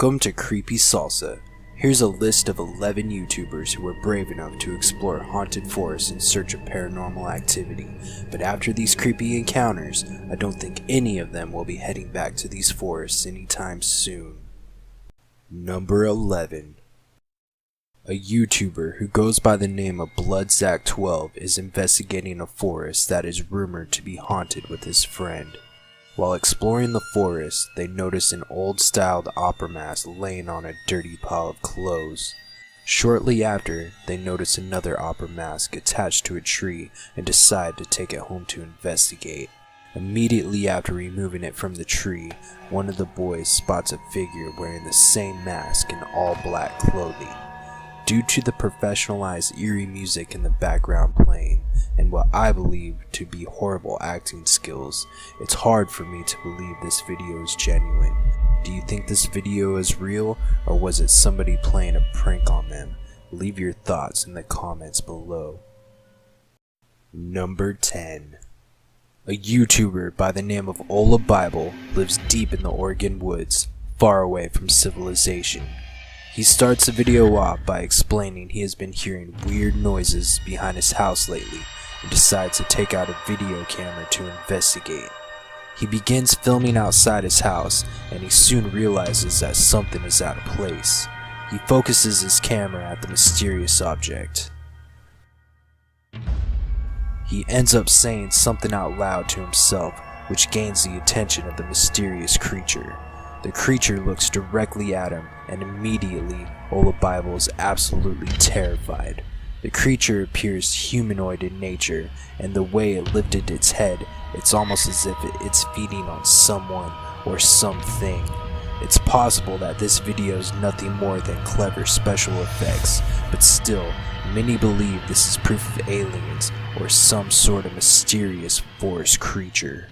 Welcome to Creepy Salsa. Here's a list of 11 YouTubers who were brave enough to explore haunted forests in search of paranormal activity, but after these creepy encounters, I don't think any of them will be heading back to these forests anytime soon. Number 11. A YouTuber who goes by the name of Bloodzack12 is investigating a forest that is rumored to be haunted with his friend. While exploring the forest, they notice an old-styled opera mask laying on a dirty pile of clothes. Shortly after, they notice another opera mask attached to a tree and decide to take it home to investigate. Immediately after removing it from the tree, one of the boys spots a figure wearing the same mask in all black clothing. Due to the professionalized eerie music in the background playing, and what I believe to be horrible acting skills, it's hard for me to believe this video is genuine. Do you think this video is real, or was it somebody playing a prank on them? Leave your thoughts in the comments below. Number 10. A YouTuber by the name of Ola Bible lives deep in the Oregon woods, far away from civilization. He starts the video off by explaining he has been hearing weird noises behind his house lately and decides to take out a video camera to investigate. He begins filming outside his house and he soon realizes that something is out of place. He focuses his camera at the mysterious object. He ends up saying something out loud to himself, which gains the attention of the mysterious creature. The creature looks directly at him, and immediately, Ola Bible is absolutely terrified. The creature appears humanoid in nature, and the way it lifted its head, it's almost as if it's feeding on someone or something. It's possible that this video is nothing more than clever special effects, but still, many believe this is proof of aliens or some sort of mysterious forest creature.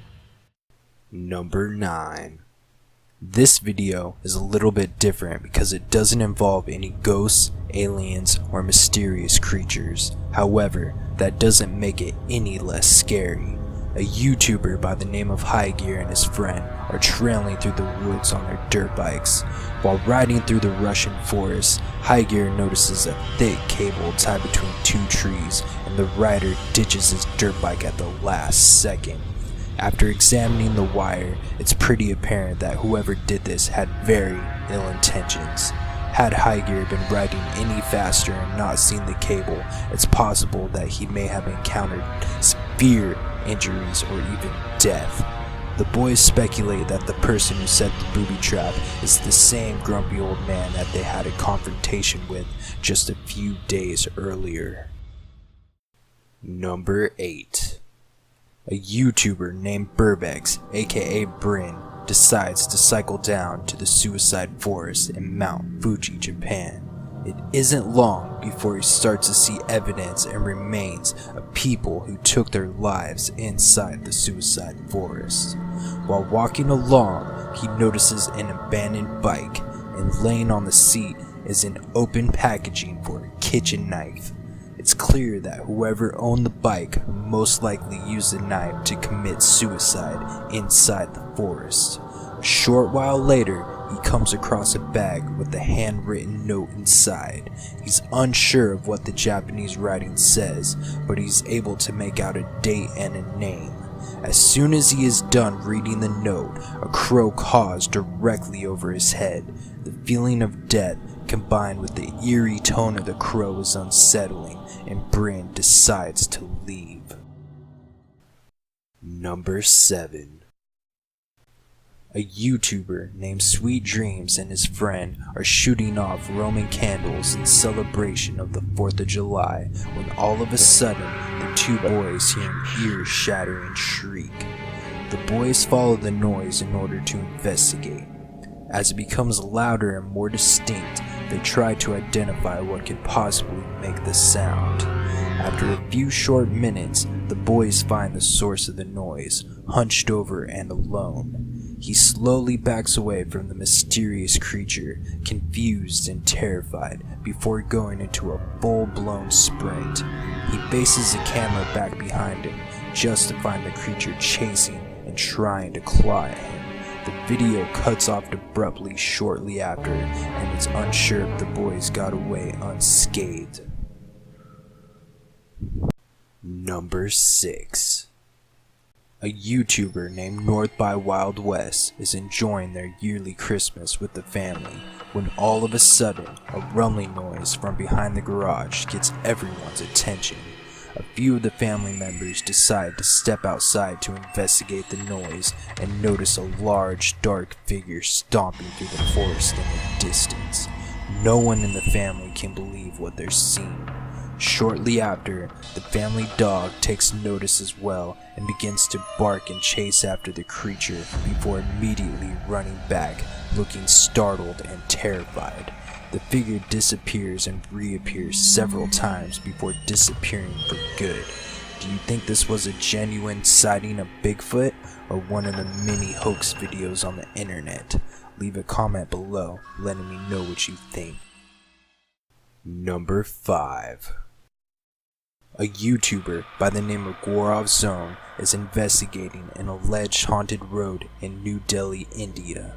Number 9. This video is a little bit different because it doesn't involve any ghosts, aliens, or mysterious creatures. However, that doesn't make it any less scary. A YouTuber by the name of High Gear and his friend are trailing through the woods on their dirt bikes. While riding through the Russian forest, High Gear notices a thick cable tied between two trees, and the rider ditches his dirt bike at the last second. After examining the wire, it's pretty apparent that whoever did this had very ill intentions. Had High Gear been riding any faster and not seen the cable, it's possible that he may have encountered severe injuries or even death. The boys speculate that the person who set the booby trap is the same grumpy old man that they had a confrontation with just a few days earlier. Number 8. A YouTuber named Burbex, aka Bryn, decides to cycle down to the suicide forest in Mount Fuji, Japan. It isn't long before he starts to see evidence and remains of people who took their lives inside the suicide forest. While walking along, he notices an abandoned bike, and laying on the seat is an open packaging for a kitchen knife. It's clear that whoever owned the bike most likely used the knife to commit suicide inside the forest. A short while later, he comes across a bag with a handwritten note inside. He's unsure of what the Japanese writing says, but he's able to make out a date and a name. As soon as he is done reading the note, a crow caws directly over his head. The feeling of death combined with the eerie tone of the crow is unsettling, and Bryn decides to leave. Number 7. A YouTuber named Sweet Dreams and his friend are shooting off Roman candles in celebration of the 4th of July when all of a sudden the two boys hear an ear-shattering shriek. The boys follow the noise in order to investigate. As it becomes louder and more distinct, they try to identify what could possibly make the sound. After a few short minutes, the boys find the source of the noise, hunched over and alone. He slowly backs away from the mysterious creature, confused and terrified, before going into a full-blown sprint. He faces the camera back behind him, just to find the creature chasing and trying to claw at him. The video cuts off abruptly shortly after, and it's unsure if the boys got away unscathed. Number 6. A YouTuber named North by Wild West is enjoying their yearly Christmas with the family when all of a sudden a rumbling noise from behind the garage gets everyone's attention. A few of the family members decide to step outside to investigate the noise and notice a large, dark figure stomping through the forest in the distance. No one in the family can believe what they're seeing. Shortly after, the family dog takes notice as well and begins to bark and chase after the creature before immediately running back, looking startled and terrified. The figure disappears and reappears several times before disappearing for good. Do you think this was a genuine sighting of Bigfoot or one of the many hoax videos on the internet? Leave a comment below letting me know what you think. Number 5. A YouTuber by the name of Gaurav Zone is investigating an alleged haunted road in New Delhi, India.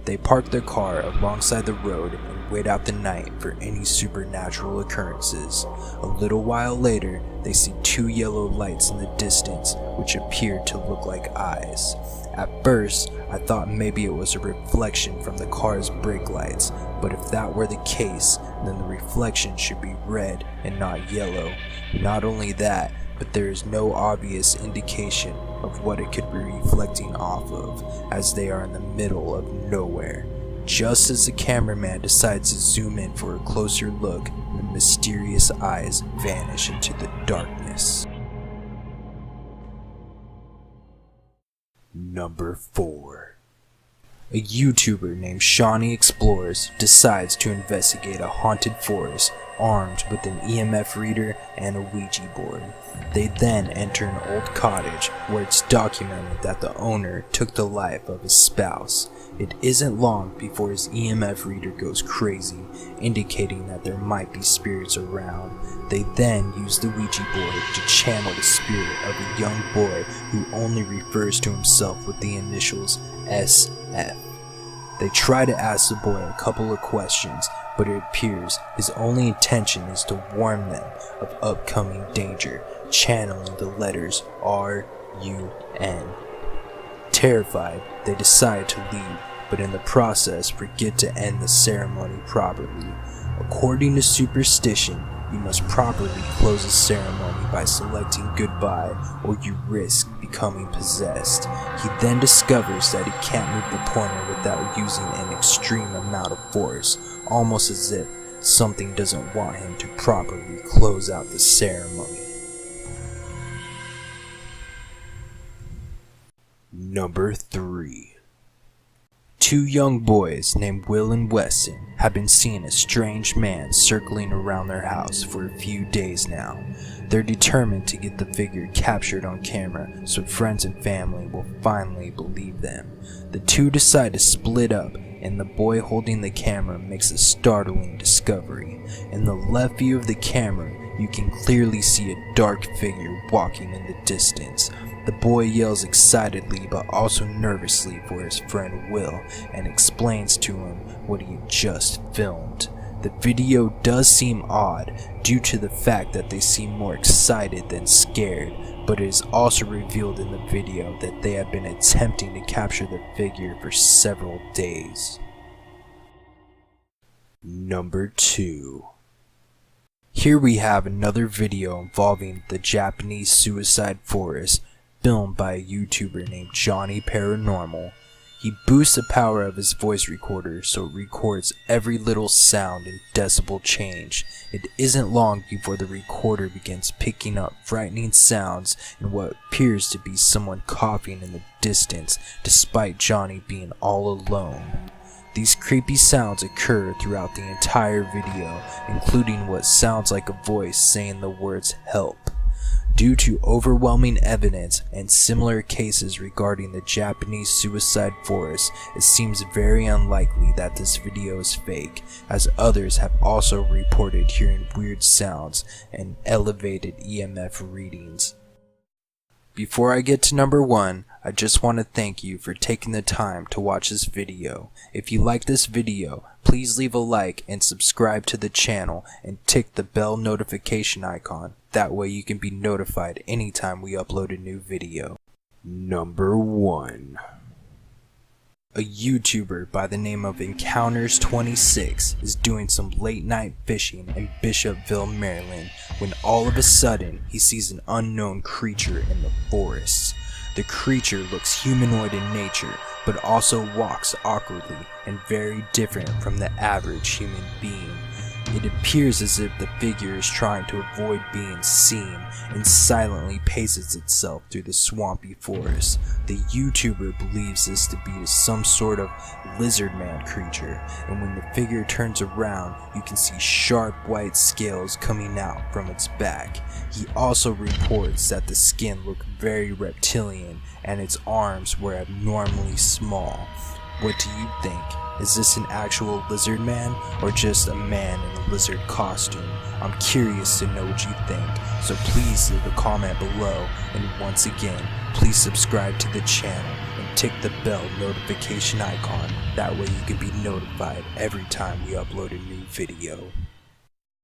They park their car alongside the road and wait out the night for any supernatural occurrences. A little while later, they see 2 yellow lights in the distance which appear to look like eyes. At first, I thought maybe it was a reflection from the car's brake lights, but if that were the case, then the reflection should be red and not yellow. Not only that, but there is no obvious indication of what it could be reflecting off of, as they are in the middle of nowhere. Just as the cameraman decides to zoom in for a closer look, the mysterious eyes vanish into the darkness. Number 4. A YouTuber named Shawnee Explores decides to investigate a haunted forest armed with an EMF reader and a Ouija board. They then enter an old cottage where it's documented that the owner took the life of his spouse. It isn't long before his EMF reader goes crazy, indicating that there might be spirits around. They then use the Ouija board to channel the spirit of a young boy who only refers to himself with the initials SF. They try to ask the boy a couple of questions, but it appears his only intention is to warn them of upcoming danger, channeling the letters R-U-N. Terrified, they decide to leave, but in the process forget to end the ceremony properly. According to superstition, you must properly close a ceremony by selecting goodbye, or you risk becoming possessed. He then discovers that he can't move the pointer without using an extreme amount of force, almost as if something doesn't want him to properly close out the ceremony. Number 3. 2 young boys named Will and Weston have been seeing a strange man circling around their house for a few days now. They're determined to get the figure captured on camera so friends and family will finally believe them. The 2 decide to split up, and the boy holding the camera makes a startling discovery. In the left view of the camera, you can clearly see a dark figure walking in the distance. The boy yells excitedly but also nervously for his friend Will and explains to him what he had just filmed. The video does seem odd due to the fact that they seem more excited than scared, but it is also revealed in the video that they have been attempting to capture the figure for several days. Number 2. Here we have another video involving the Japanese suicide forest, filmed by a YouTuber named Johnny Paranormal. He boosts the power of his voice recorder so it records every little sound and decibel change. It isn't long before the recorder begins picking up frightening sounds and what appears to be someone coughing in the distance, despite Johnny being all alone. These creepy sounds occur throughout the entire video, including what sounds like a voice saying the words "help." Due to overwhelming evidence and similar cases regarding the Japanese suicide forest, it seems very unlikely that this video is fake, as others have also reported hearing weird sounds and elevated EMF readings. Before I get to number 1, I just want to thank you for taking the time to watch this video. If you like this video, please leave a like and subscribe to the channel and tick the bell notification icon. That way you can be notified anytime we upload a new video. Number 1. A YouTuber by the name of Encounters26 is doing some late night fishing in Bishopville, Maryland, when all of a sudden he sees an unknown creature in the forest. The creature looks humanoid in nature, but also walks awkwardly and very different from the average human being. It appears as if the figure is trying to avoid being seen and silently paces itself through the swampy forest. The YouTuber believes this to be some sort of lizard man creature, and when the figure turns around, you can see sharp white scales coming out from its back. He also reports that the skin looked very reptilian and its arms were abnormally small. What do you think? Is this an actual lizard man or just a man in a lizard costume? I'm curious to know what you think, so please leave a comment below, and once again, please subscribe to the channel and tick the bell notification icon. That way you can be notified every time we upload a new video.